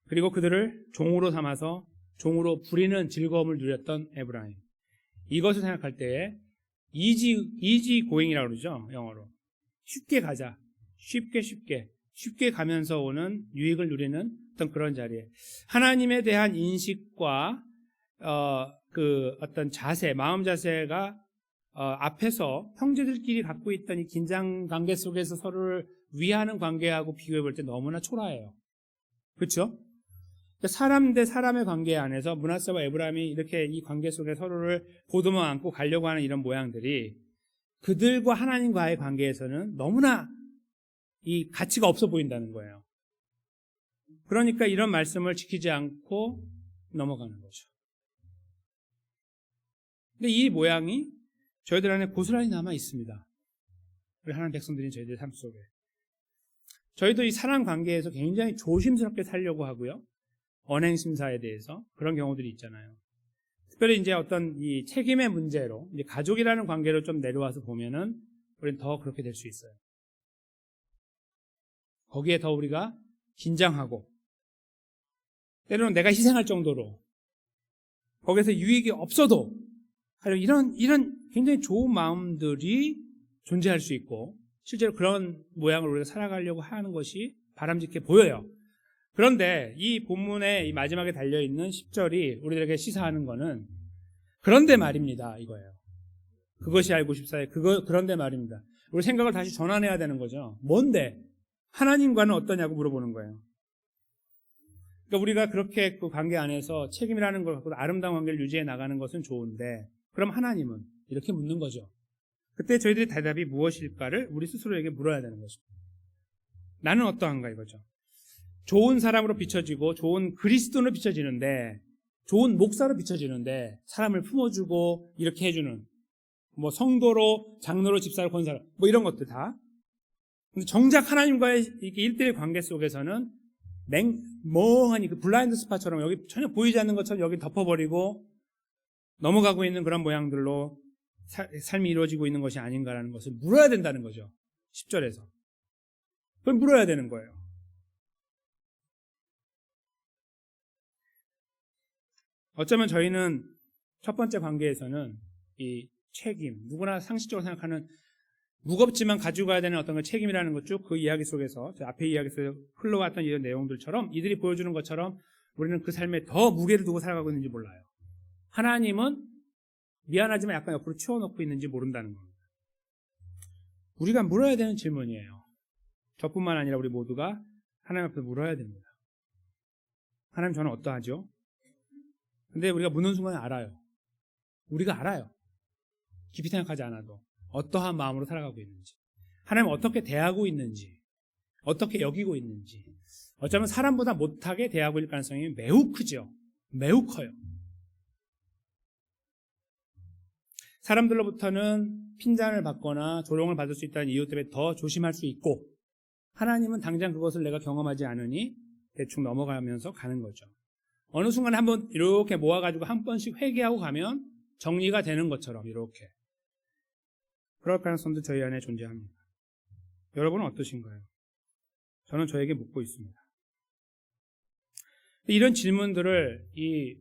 그리고 그들을 종으로 삼아서 종으로 부리는 즐거움을 누렸던 에브라임, 이것을 생각할 때에 easy going이라고 그러죠. 영어로 쉽게 가자, 쉽게 가면서 오는 유익을 누리는 어떤 그런 자리에 하나님에 대한 인식과 그 어떤 자세, 마음 자세가 앞에서 형제들끼리 갖고 있던 이 긴장 관계 속에서 서로를 위하는 관계하고 비교해 볼 때 너무나 초라해요. 그렇죠? 사람 대 사람의 관계 안에서 므낫세와 에브라임이 이렇게 이 관계 속에 서로를 보듬어 안고 가려고 하는 이런 모양들이 그들과 하나님과의 관계에서는 너무나 이 가치가 없어 보인다는 거예요. 그러니까 이런 말씀을 지키지 않고 넘어가는 거죠. 근데 이 모양이 저희들 안에 고스란히 남아 있습니다. 우리 하나님 백성들인 저희들 삶 속에. 저희도 이 사람 관계에서 굉장히 조심스럽게 살려고 하고요. 언행심사에 대해서 그런 경우들이 있잖아요. 특별히 이제 어떤 이 책임의 문제로 이제 가족이라는 관계로 좀 내려와서 보면은 우리는 더 그렇게 될 수 있어요. 거기에 더 우리가 긴장하고 때로는 내가 희생할 정도로 거기에서 유익이 없어도 이런 굉장히 좋은 마음들이 존재할 수 있고 실제로 그런 모양을 우리가 살아가려고 하는 것이 바람직해 보여요. 그런데 이 본문의 이 마지막에 달려있는 10절이 우리들에게 시사하는 것은 그런데 말입니다 이거예요. 그것이 알고 싶사에 그런데 말입니다. 우리 생각을 다시 전환해야 되는 거죠. 뭔데? 하나님과는 어떠냐고 물어보는 거예요. 그러니까 우리가 그렇게 그 관계 안에서 책임이라는 걸 갖고 아름다운 관계를 유지해 나가는 것은 좋은데 그럼 하나님은? 이렇게 묻는 거죠. 그때 저희들의 대답이 무엇일까를 우리 스스로에게 물어야 되는 거죠. 나는 어떠한가 이거죠. 좋은 사람으로 비춰지고 좋은 그리스도로 비춰지는데 좋은 목사로 비춰지는데 사람을 품어주고 이렇게 해주는 뭐 성도로 장로로 집사로 권사로 뭐 이런 것들 다. 근데 정작 하나님과의 이렇게 1대1 관계 속에서는 멍하니 그 블라인드 스팟처럼 여기 전혀 보이지 않는 것처럼 여기 덮어버리고 넘어가고 있는 그런 모양들로 삶이 이루어지고 있는 것이 아닌가라는 것을 물어야 된다는 거죠. 10절에서. 그걸 물어야 되는 거예요. 어쩌면 저희는 첫 번째 관계에서는 이 책임, 누구나 상식적으로 생각하는 무겁지만 가지고 가야 되는 어떤 책임이라는 것 쭉 그 이야기 속에서, 앞에 이야기 속에서 흘러왔던 이런 내용들처럼 이들이 보여주는 것처럼 우리는 그 삶에 더 무게를 두고 살아가고 있는지 몰라요. 하나님은 미안하지만 약간 옆으로 치워놓고 있는지 모른다는 겁니다. 우리가 물어야 되는 질문이에요. 저뿐만 아니라 우리 모두가 하나님 앞에 물어야 됩니다. 하나님 저는 어떠하죠? 근데 우리가 묻는 순간에 알아요. 우리가 알아요. 깊이 생각하지 않아도 어떠한 마음으로 살아가고 있는지, 하나님 어떻게 대하고 있는지, 어떻게 여기고 있는지, 어쩌면 사람보다 못하게 대하고 있을 가능성이 매우 크죠. 매우 커요. 사람들로부터는 핀잔을 받거나 조롱을 받을 수 있다는 이유 때문에 더 조심할 수 있고, 하나님은 당장 그것을 내가 경험하지 않으니 대충 넘어가면서 가는 거죠. 어느 순간 한번 이렇게 모아가지고 한 번씩 회개하고 가면 정리가 되는 것처럼 이렇게. 그럴 가능성도 저희 안에 존재합니다. 여러분은 어떠신가요? 저는 저에게 묻고 있습니다. 이런 질문들을 이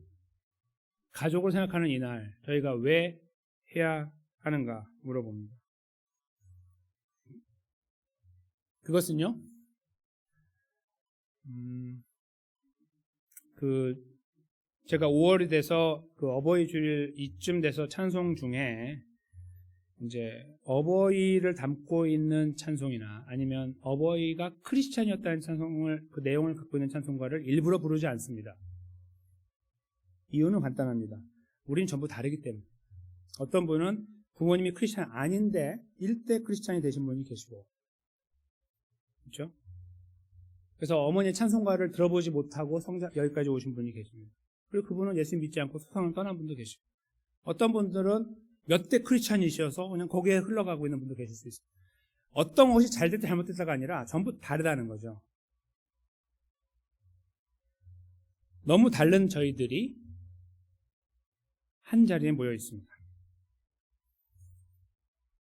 가족을 생각하는 이날 저희가 왜 해야 하는가 물어봅니다. 그것은요, 제가 5월이 돼서 그 어버이 주일 이쯤 돼서 찬송 중에 이제 어버이를 담고 있는 찬송이나 아니면 어버이가 크리스찬이었다는 찬송을, 그 내용을 갖고 있는 찬송가를 일부러 부르지 않습니다. 이유는 간단합니다. 우린 전부 다르기 때문에. 어떤 분은 부모님이 크리스찬 아닌데 일대 크리스찬이 되신 분이 계시고, 그렇죠? 그래서 어머니의 찬송가를 들어보지 못하고 여기까지 오신 분이 계십니다. 그리고 그분은 예수 믿지 않고 세상을 떠난 분도 계시고, 어떤 분들은 몇 대 크리스찬이셔서 그냥 거기에 흘러가고 있는 분도 계실 수 있어요. 어떤 것이 잘 됐다 잘못됐다가 아니라 전부 다르다는 거죠. 너무 다른 저희들이 한 자리에 모여 있습니다.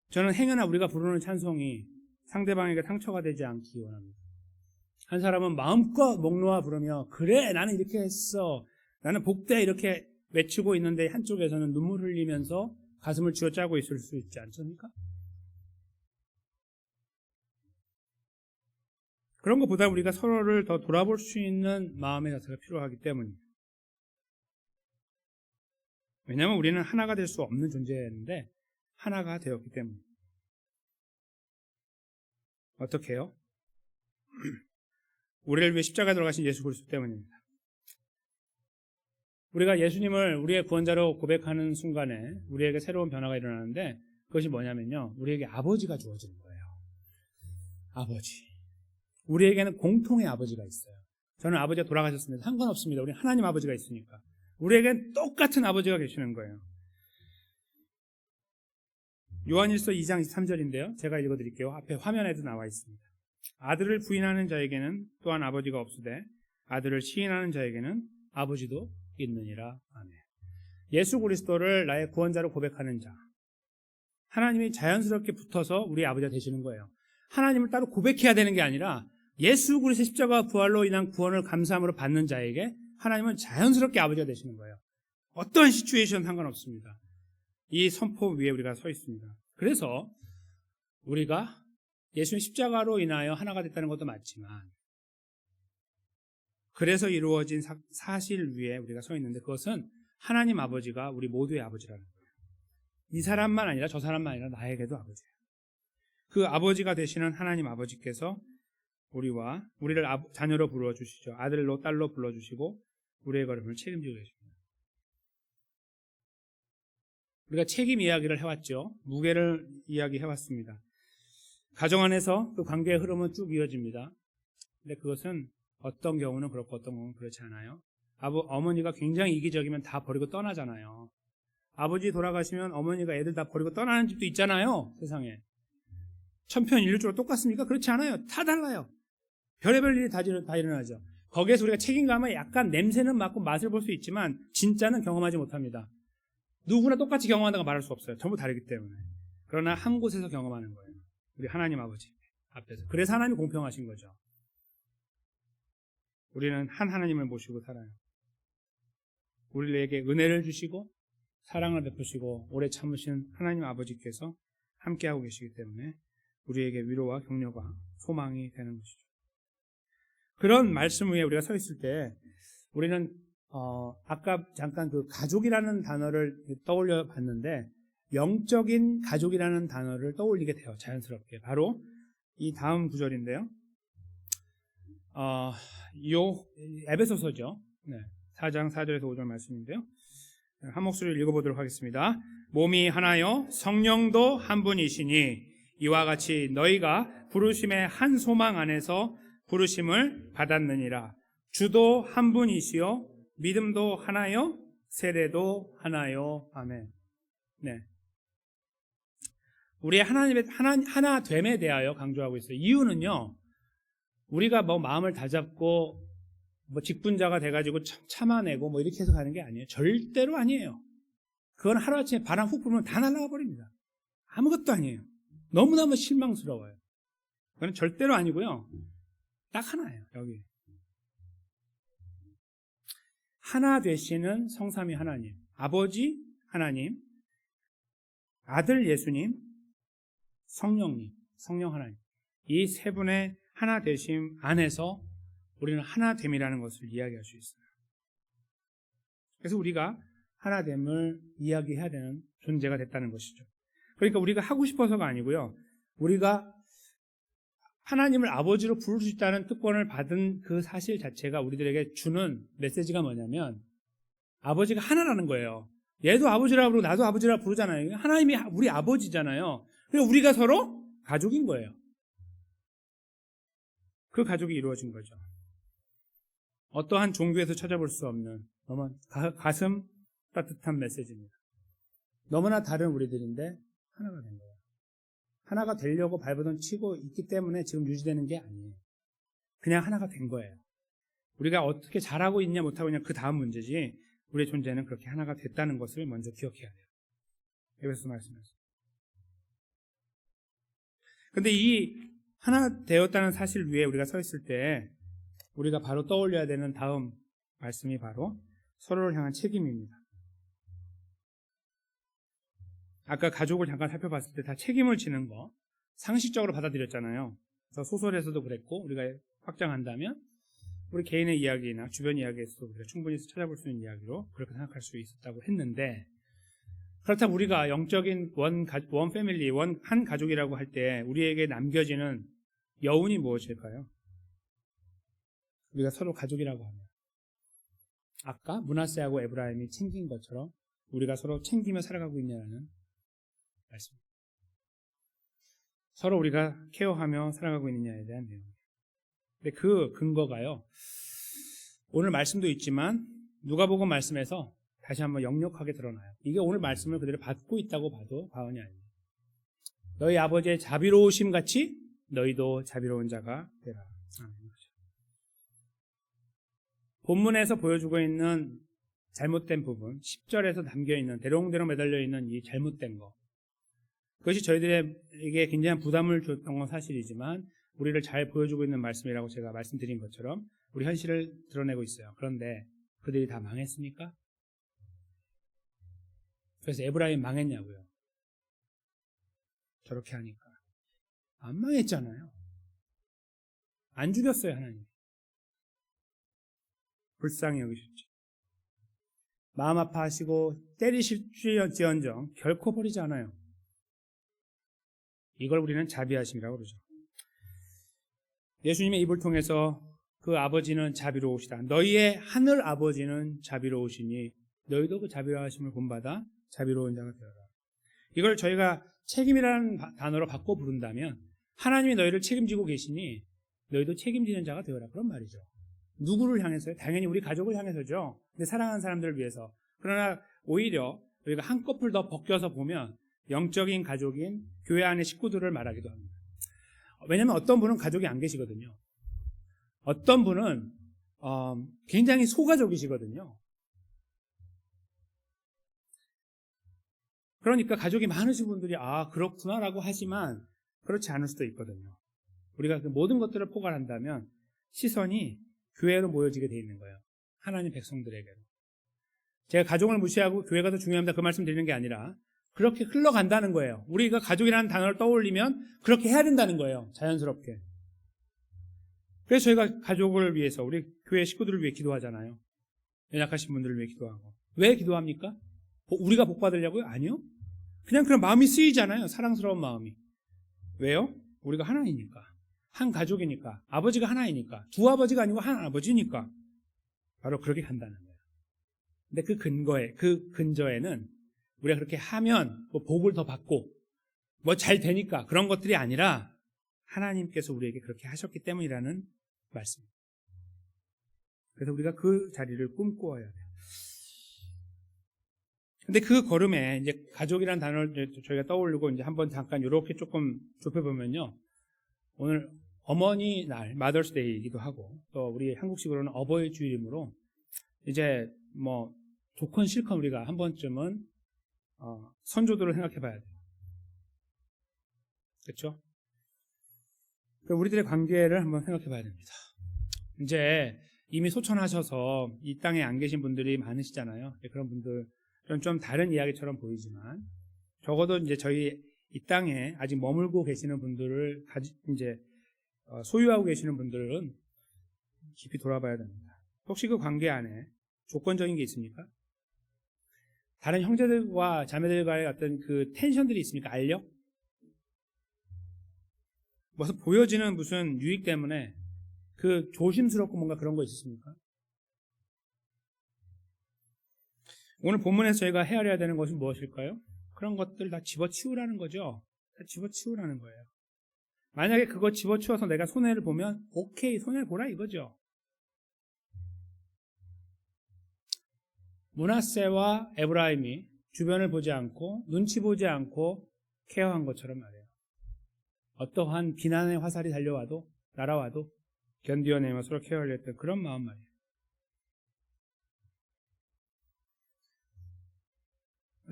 저는 행여나 우리가 부르는 찬송이 상대방에게 상처가 되지 않기 원합니다. 한 사람은 마음껏 목 놓아 부르며 그래 나는 이렇게 했어, 나는 복돼 이렇게 외치고 있는데 한쪽에서는 눈물 흘리면서 가슴을 쥐어짜고 있을 수 있지 않습니까? 그런 것보다 우리가 서로를 더 돌아볼 수 있는 마음의 자세가 필요하기 때문입니다. 왜냐하면 우리는 하나가 될 수 없는 존재였는데 하나가 되었기 때문입니다. 어떻게 해요? 우리를 위해 십자가에 돌아가신 예수 그리스도 때문입니다. 우리가 예수님을 우리의 구원자로 고백하는 순간에 우리에게 새로운 변화가 일어나는데, 그것이 뭐냐면요, 우리에게 아버지가 주어지는 거예요. 아버지. 우리에게는 공통의 아버지가 있어요. 저는 아버지가 돌아가셨습니다. 상관없습니다. 우리 하나님 아버지가 있으니까. 우리에겐 똑같은 아버지가 계시는 거예요. 요한일서 2장 23절인데요. 제가 읽어드릴게요. 앞에 화면에도 나와 있습니다. 아들을 부인하는 자에게는 또한 아버지가 없으되 아들을 시인하는 자에게는 아버지도 있느니라. 아멘. 예수 그리스도를 나의 구원자로 고백하는 자, 하나님이 자연스럽게 붙어서 우리 아버지가 되시는 거예요. 하나님을 따로 고백해야 되는 게 아니라 예수 그리스도의 십자가 부활로 인한 구원을 감사함으로 받는 자에게 하나님은 자연스럽게 아버지가 되시는 거예요. 어떠한 시츄에이션 상관없습니다. 이 선포 위에 우리가 서 있습니다. 그래서 우리가 예수의 십자가로 인하여 하나가 됐다는 것도 맞지만, 그래서 이루어진 사실 위에 우리가 서 있는데, 그것은 하나님 아버지가 우리 모두의 아버지라는 거예요. 이 사람만 아니라 저 사람만 아니라 나에게도 아버지예요. 그 아버지가 되시는 하나님 아버지께서 우리를 자녀로 불러주시죠. 아들로 딸로 불러주시고 우리의 걸음을 책임지고 계십니다. 우리가 책임 이야기를 해왔죠. 무게를 이야기해왔습니다. 가정 안에서 그 관계의 흐름은 쭉 이어집니다. 근데 그것은 어떤 경우는 그렇고 어떤 경우는 그렇지 않아요. 어머니가 굉장히 이기적이면 다 버리고 떠나잖아요. 아버지 돌아가시면 어머니가 애들 다 버리고 떠나는 집도 있잖아요. 세상에. 천편일률적으로 똑같습니까? 그렇지 않아요. 다 달라요. 별의별 일이 다 일어나죠. 거기에서 우리가 책임감을 약간 냄새는 맡고 맛을 볼 수 있지만 진짜는 경험하지 못합니다. 누구나 똑같이 경험한다고 말할 수 없어요. 전부 다르기 때문에. 그러나 한 곳에서 경험하는 거예요. 우리 하나님 아버지 앞에서. 그래서 하나님이 공평하신 거죠. 우리는 한 하나님을 모시고 살아요. 우리에게 은혜를 주시고 사랑을 베푸시고 오래 참으신 하나님 아버지께서 함께하고 계시기 때문에 우리에게 위로와 격려가 소망이 되는 것이죠. 그런 말씀 위에 우리가 서 있을 때 우리는 아까 잠깐 그 가족이라는 단어를 떠올려 봤는데, 영적인 가족이라는 단어를 떠올리게 돼요. 자연스럽게. 바로 이 다음 구절인데요. 에베소서죠. 네, 4장 4절에서 5절 말씀인데요. 한 목소리를 읽어보도록 하겠습니다. 몸이 하나요 성령도 한 분이시니 이와 같이 너희가 부르심의 한 소망 안에서 부르심을 받았느니라. 주도 한 분이시요 믿음도 하나요 세례도 하나요. 아멘. 네. 우리의 하나님의 하나됨에 대하여 강조하고 있어요. 이유는요, 우리가 뭐 마음을 다잡고 뭐 직분자가 돼가지고 참아내고 이렇게 해서 가는 게 아니에요. 절대로 아니에요. 그건 하루아침에 바람 훅 불면 다 날아가 버립니다. 아무것도 아니에요. 너무너무 실망스러워요. 그건 절대로 아니고요. 딱 하나예요. 여기 하나 되시는 성삼위 하나님, 아버지 하나님, 아들 예수님, 성령님, 성령 하나님, 이 세 분의 하나 되심 안에서 우리는 하나됨이라는 것을 이야기할 수 있어요. 그래서 우리가 하나됨을 이야기해야 되는 존재가 됐다는 것이죠. 그러니까 우리가 하고 싶어서가 아니고요. 우리가 하나님을 아버지로 부를 수 있다는 특권을 받은 그 사실 자체가 우리들에게 주는 메시지가 뭐냐면 아버지가 하나라는 거예요. 얘도 아버지라고 부르고 나도 아버지라고 부르잖아요. 하나님이 우리 아버지잖아요. 그래서 우리가 서로 가족인 거예요. 그 가족이 이루어진 거죠. 어떠한 종교에서 찾아볼 수 없는 너무 가슴 따뜻한 메시지입니다. 너무나 다른 우리들인데 하나가 된 거예요. 하나가 되려고 발버둥 치고 있기 때문에 지금 유지되는 게 아니에요. 그냥 하나가 된 거예요. 우리가 어떻게 잘하고 있냐 못하고 있냐 그 다음 문제지 우리의 존재는 그렇게 하나가 됐다는 것을 먼저 기억해야 돼요. 에베소 말씀에서. 근데 이 하나 되었다는 사실 위에 우리가 서 있을 때 우리가 바로 떠올려야 되는 다음 말씀이 바로 서로를 향한 책임입니다. 아까 가족을 잠깐 살펴봤을 때 다 책임을 지는 거 상식적으로 받아들였잖아요. 그래서 소설에서도 그랬고 우리가 확장한다면 우리 개인의 이야기나 주변 이야기에서도 우리가 충분히 찾아볼 수 있는 이야기로 그렇게 생각할 수 있었다고 했는데 그렇다면 우리가 영적인 원 패밀리, 한 가족이라고 할 때 우리에게 남겨지는 여운이 무엇일까요? 우리가 서로 가족이라고 하면 아까 므낫세하고 에브라임이 챙긴 것처럼 우리가 서로 챙기며 살아가고 있냐는 말씀. 서로 우리가 케어하며 살아가고 있느냐에 대한 내용. 근데 그 근거가요. 오늘 말씀도 있지만 누가복음 말씀에서 다시 한번 역력하게 드러나요. 이게 오늘 말씀을 그대로 받고 있다고 봐도 과언이 아닙니다. 너희 아버지의 자비로우심 같이 너희도 자비로운 자가 되라. 본문에서 보여주고 있는 잘못된 부분, 10절에서 담겨있는 대롱대롱 매달려 있는 이 잘못된 거, 그것이 저희들에게 굉장히 부담을 줬던 건 사실이지만 우리를 잘 보여주고 있는 말씀이라고 제가 말씀드린 것처럼 우리 현실을 드러내고 있어요. 그런데 그들이 다 망했습니까? 그래서 에브라임 망했냐고요. 저렇게 하니까 안 망했잖아요. 안 죽였어요. 하나님 불쌍히 여기셨죠. 마음 아파하시고 때리실지언정 결코 버리지 않아요. 이걸 우리는 자비하심이라고 그러죠. 예수님의 입을 통해서 그 아버지는 자비로우시다. 너희의 하늘 아버지는 자비로우시니 너희도 그 자비로우심을 본받아 자비로운 자가 되어라. 이걸 저희가 책임이라는 단어로 바꿔 부른다면 하나님이 너희를 책임지고 계시니 너희도 책임지는 자가 되어라. 그런 말이죠. 누구를 향해서요? 당연히 우리 가족을 향해서죠. 근데 사랑하는 사람들을 위해서. 그러나 오히려 우리가 한꺼풀 더 벗겨서 보면 영적인 가족인 교회 안의 식구들을 말하기도 합니다. 왜냐하면 어떤 분은 가족이 안 계시거든요. 어떤 분은 굉장히 소가족이시거든요. 그러니까 가족이 많으신 분들이 그렇구나라고 하지만 그렇지 않을 수도 있거든요. 우리가 그 모든 것들을 포괄한다면 시선이 교회로 모여지게 돼 있는 거예요. 하나님 백성들에게로. 제가 가족을 무시하고 교회가 더 중요합니다. 그 말씀 드리는 게 아니라 그렇게 흘러간다는 거예요. 우리가 가족이라는 단어를 떠올리면 그렇게 해야 된다는 거예요. 자연스럽게. 그래서 저희가 가족을 위해서 우리 교회 식구들을 위해 기도하잖아요. 연약하신 분들을 위해 기도하고. 왜 기도합니까? 우리가 복 받으려고요? 아니요. 그냥 그런 마음이 쓰이잖아요. 사랑스러운 마음이. 왜요? 우리가 하나이니까. 한 가족이니까. 아버지가 하나이니까. 두 아버지가 아니고 한 아버지니까. 바로 그렇게 간다는 거예요. 근데 그 근저에는 우리가 그렇게 하면 복을 더 받고 잘 되니까 그런 것들이 아니라 하나님께서 우리에게 그렇게 하셨기 때문이라는 말씀입니다. 그래서 우리가 그 자리를 꿈꿔야 돼요. 근데 그 걸음에 이제 가족이라는 단어를 저희가 떠올리고 이제 한번 잠깐 이렇게 조금 좁혀보면요. 오늘 어머니 날, 마더스 데이이기도 하고 또 우리 한국식으로는 어버이 주일이므로 이제 좋건 싫건 우리가 한 번쯤은 선조들을 생각해 봐야 돼요. 그렇죠? 우리들의 관계를 한번 생각해 봐야 됩니다. 이제 이미 소천하셔서 이 땅에 안 계신 분들이 많으시잖아요. 그런 분들은 좀 다른 이야기처럼 보이지만 적어도 이제 저희 이 땅에 아직 머물고 계시는 분들을 이제 소유하고 계시는 분들은 깊이 돌아봐야 됩니다. 혹시 그 관계 안에 조건적인 게 있습니까? 다른 형제들과 자매들과의 어떤 그 텐션들이 있습니까? 알력? 무슨 보여지는 무슨 유익 때문에 그 조심스럽고 뭔가 그런 거 있습니까? 오늘 본문에서 저희가 헤아려야 되는 것은 무엇일까요? 그런 것들 다 집어치우라는 거죠. 다 집어치우라는 거예요. 만약에 그거 집어치워서 내가 손해를 보면 오케이, 손해를 보라 이거죠. 므낫세와 에브라임이 주변을 보지 않고 눈치 보지 않고 케어한 것처럼 말이에요. 어떠한 비난의 화살이 달려와도 날아와도 견디어내며 서로 케어를 했던 그런 마음 말이에요.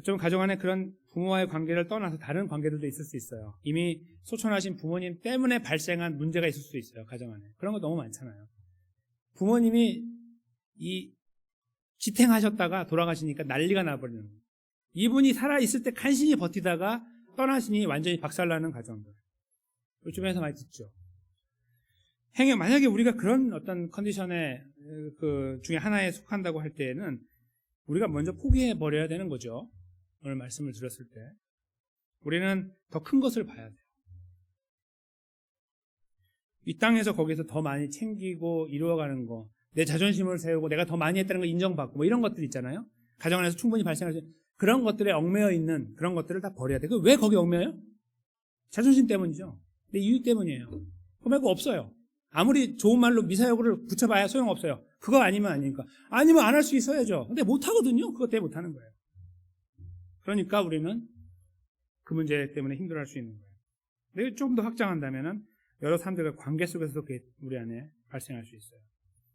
좀 가정 안에 그런 부모와의 관계를 떠나서 다른 관계들도 있을 수 있어요. 이미 소천하신 부모님 때문에 발생한 문제가 있을 수 있어요. 가정 안에. 그런 거 너무 많잖아요. 부모님이 지탱하셨다가 돌아가시니까 난리가 나버리는 거예요. 이분이 살아있을 때 간신히 버티다가 떠나시니 완전히 박살나는 가정들. 요즘에서 많이 듣죠. 만약에 우리가 그런 어떤 컨디션의 그 중에 하나에 속한다고 할 때에는 우리가 먼저 포기해버려야 되는 거죠. 오늘 말씀을 들었을 때. 우리는 더 큰 것을 봐야 돼요. 이 땅에서 거기서 더 많이 챙기고 이루어가는 거, 내 자존심을 세우고 내가 더 많이 했다는 걸 인정받고 뭐 이런 것들 있잖아요. 가정 안에서 충분히 발생할 수 있는 그런 것들에 얽매여 있는 그런 것들을 다 버려야 돼요. 왜 거기 얽매여요? 자존심 때문이죠. 내 이유 때문이에요. 그거 말고 없어요. 아무리 좋은 말로 미사여구를 붙여봐야 소용없어요. 그거 아니면 아니니까. 아니면 안 할 수 있어야죠. 근데 못하거든요. 그것 때문에 못하는 거예요. 그러니까 우리는 그 문제 때문에 힘들어할 수 있는 거예요. 근데 조금 더 확장한다면은 여러 사람들과 관계 속에서도 그게 우리 안에 발생할 수 있어요.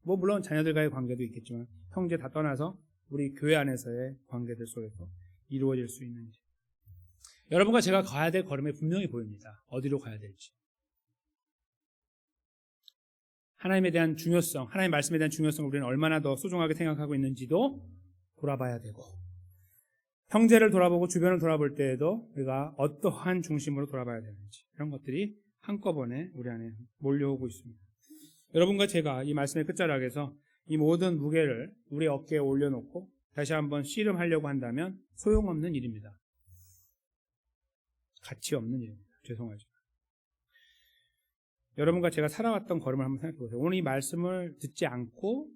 뭐 물론 자녀들과의 관계도 있겠지만 형제 다 떠나서 우리 교회 안에서의 관계들 속에서 이루어질 수 있는지. 여러분과 제가 가야 될 걸음에 분명히 보입니다. 어디로 가야 될지. 하나님에 대한 중요성, 하나님의 말씀에 대한 중요성을 우리는 얼마나 더 소중하게 생각하고 있는지도 돌아봐야 되고, 형제를 돌아보고 주변을 돌아볼 때에도 우리가 어떠한 중심으로 돌아봐야 되는지, 이런 것들이 한꺼번에 우리 안에 몰려오고 있습니다. 여러분과 제가 이 말씀의 끝자락에서 이 모든 무게를 우리 어깨에 올려놓고 다시 한번 씨름하려고 한다면 소용없는 일입니다. 가치 없는 일입니다. 죄송하지만. 여러분과 제가 살아왔던 걸음을 한번 생각해 보세요. 오늘 이 말씀을 듣지 않고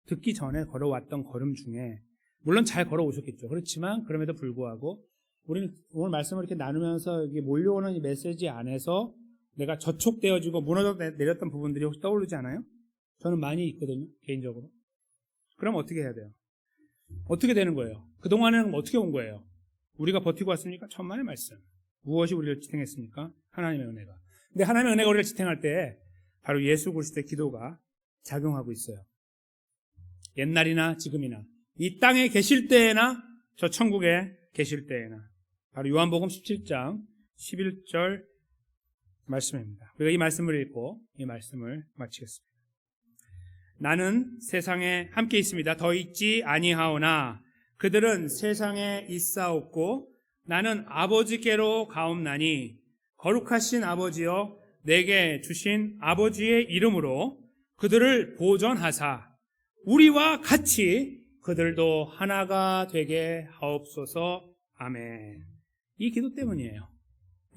듣기 전에 걸어왔던 걸음 중에 물론 잘 걸어오셨겠죠. 그렇지만 그럼에도 불구하고 우리는 오늘 말씀을 이렇게 나누면서 이게 몰려오는 이 메시지 안에서 내가 저촉되어지고 무너져 내렸던 부분들이 혹시 떠오르지 않아요? 저는 많이 있거든요. 개인적으로. 그럼 어떻게 해야 돼요? 어떻게 되는 거예요? 그동안에는 어떻게 온 거예요? 우리가 버티고 왔습니까? 천만의 말씀. 무엇이 우리를 지탱했습니까? 하나님의 은혜가. 근데 하나님의 은혜가 우리를 지탱할 때 바로 예수 그리스도의 기도가 작용하고 있어요. 옛날이나 지금이나 이 땅에 계실 때에나 저 천국에 계실 때에나 바로 요한복음 17장 11절 말씀입니다. 우리가 이 말씀을 읽고 이 말씀을 마치겠습니다. 나는 세상에 함께 있습니다. 더 있지 아니하오나 그들은 세상에 있사옵고 나는 아버지께로 가옵나니 거룩하신 아버지여 내게 주신 아버지의 이름으로 그들을 보존하사 우리와 같이 그들도 하나가 되게 하옵소서. 아멘. 이 기도 때문이에요.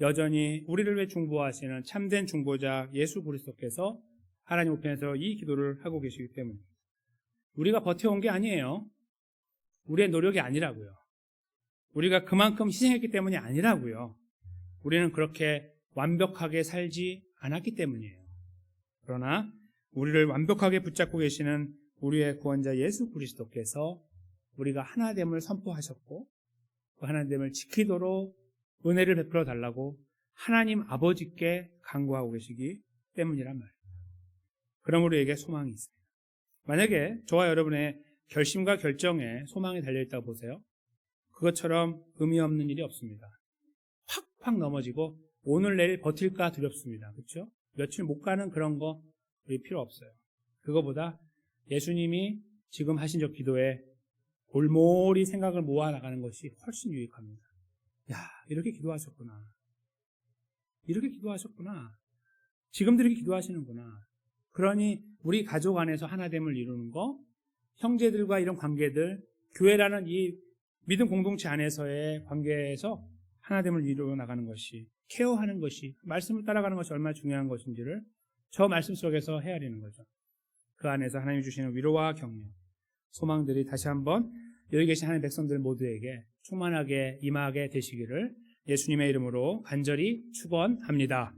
여전히 우리를 위해 중보하시는 참된 중보자 예수 그리스도께서 하나님 우편에서 이 기도를 하고 계시기 때문입니다. 우리가 버텨온 게 아니에요. 우리의 노력이 아니라고요. 우리가 그만큼 희생했기 때문이 아니라고요. 우리는 그렇게 완벽하게 살지 않았기 때문이에요. 그러나 우리를 완벽하게 붙잡고 계시는 우리의 구원자 예수 그리스도께서 우리가 하나됨을 선포하셨고 그 하나됨을 지키도록 은혜를 베풀어 달라고 하나님 아버지께 간구하고 계시기 때문이란 말입니다. 그럼 우리에게 소망이 있습니다. 만약에 저와 여러분의 결심과 결정에 소망이 달려있다고 보세요. 그것처럼 의미 없는 일이 없습니다. 확 넘어지고 오늘 내일 버틸까 두렵습니다. 그렇죠? 며칠 못 가는 그런 거 우리 필요 없어요. 그거보다 예수님이 지금 하신 저 기도에 골몰이 생각을 모아 나가는 것이 훨씬 유익합니다. 야, 이렇게 기도하셨구나. 이렇게 기도하셨구나. 지금도 이렇게 기도하시는구나. 그러니 우리 가족 안에서 하나됨을 이루는 거, 형제들과 이런 관계들, 교회라는 이 믿음 공동체 안에서의 관계에서 하나됨을 이루어 나가는 것이, 케어하는 것이, 말씀을 따라가는 것이 얼마나 중요한 것인지를 저 말씀 속에서 헤아리는 거죠. 그 안에서 하나님이 주시는 위로와 격려, 소망들이 다시 한번 여기 계신 하나님의 백성들 모두에게 충만하게 임하게 되시기를 예수님의 이름으로 간절히 축원합니다.